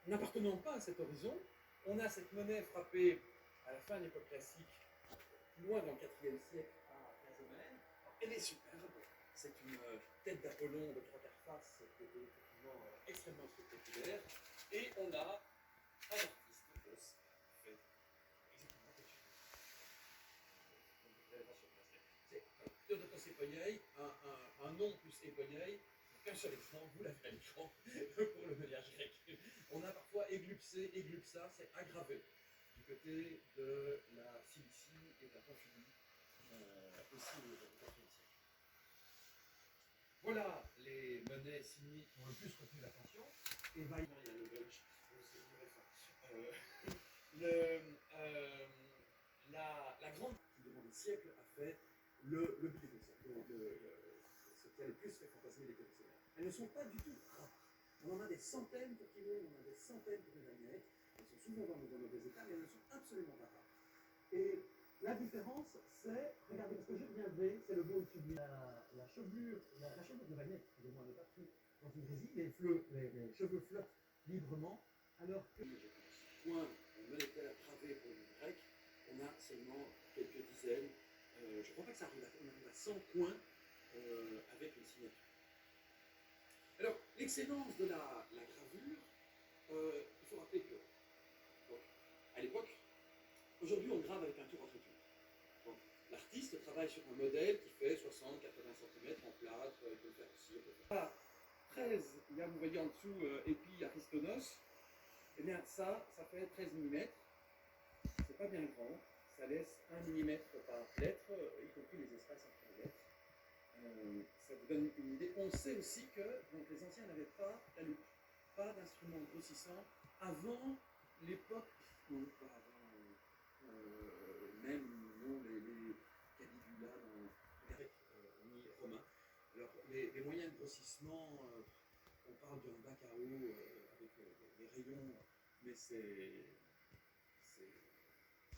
N'appartenant pas à cet horizon, on a cette monnaie frappée à la fin de l'époque classique, plus loin dans le IVe siècle à Clazomène. Elle est superbe, c'est une tête d'Apollon de trois quarts face qui était effectivement extrêmement spectaculaire, et on a un artiste, Boss, qui fait exactement quelque chose. C'est Théodotos Eponiei, un nom plus Eponiei, qu'un seul exemple, vous l'avez à l'écran, pour le mariage grec. On a parfois Églupsa, c'est aggravé du côté de la Cilicie et de la Pamphylie, aussi au IVe siècle. Voilà les monnaies signées qui ont le plus retenu l'attention. Et Weimar, il y a le Deutsch, la grande qui, durant des siècles, a fait le ce qui a le plus fait fantasmer les collectionneurs. Elles ne sont pas du tout rares. On en a des centaines pour kilo, on en a des centaines pour une agnette. Elles sont souvent dans nos états, mais elles ne sont absolument pas rares. Et la différence, c'est, regardez, parce que je viendrai, c'est le beau au-dessus de la chevelure de bagnette, excusez-moi, n'est pas pris dans une résine, les cheveux flottent librement, alors que, je pense, point monétaire gravé pour une grecque, on a seulement quelques dizaines, je ne crois pas que ça arrive, on arrive à 100 coins avec une signature. Alors, l'excellence de la gravure, il faut rappeler que, donc, à l'époque, aujourd'hui on grave avec un tour entre tour. Donc, l'artiste travaille sur un modèle qui fait 60-80 cm en plâtre, il peut le faire aussi, on peut le faire. 13, là vous voyez en dessous Épi Aristonos, et bien ça fait 13 mm, c'est pas bien grand, ça laisse 1 mm par lettre, y compris les espaces entre les lettres. Ça vous donne une idée. On sait aussi que donc, les anciens n'avaient pas la loupe, pas d'instrument grossissant avant l'époque, non, pas avant, même non, les Caligula dans grec ni romain. Alors les moyens de grossissement, on parle d'un bac à eau avec les rayons, mais c'est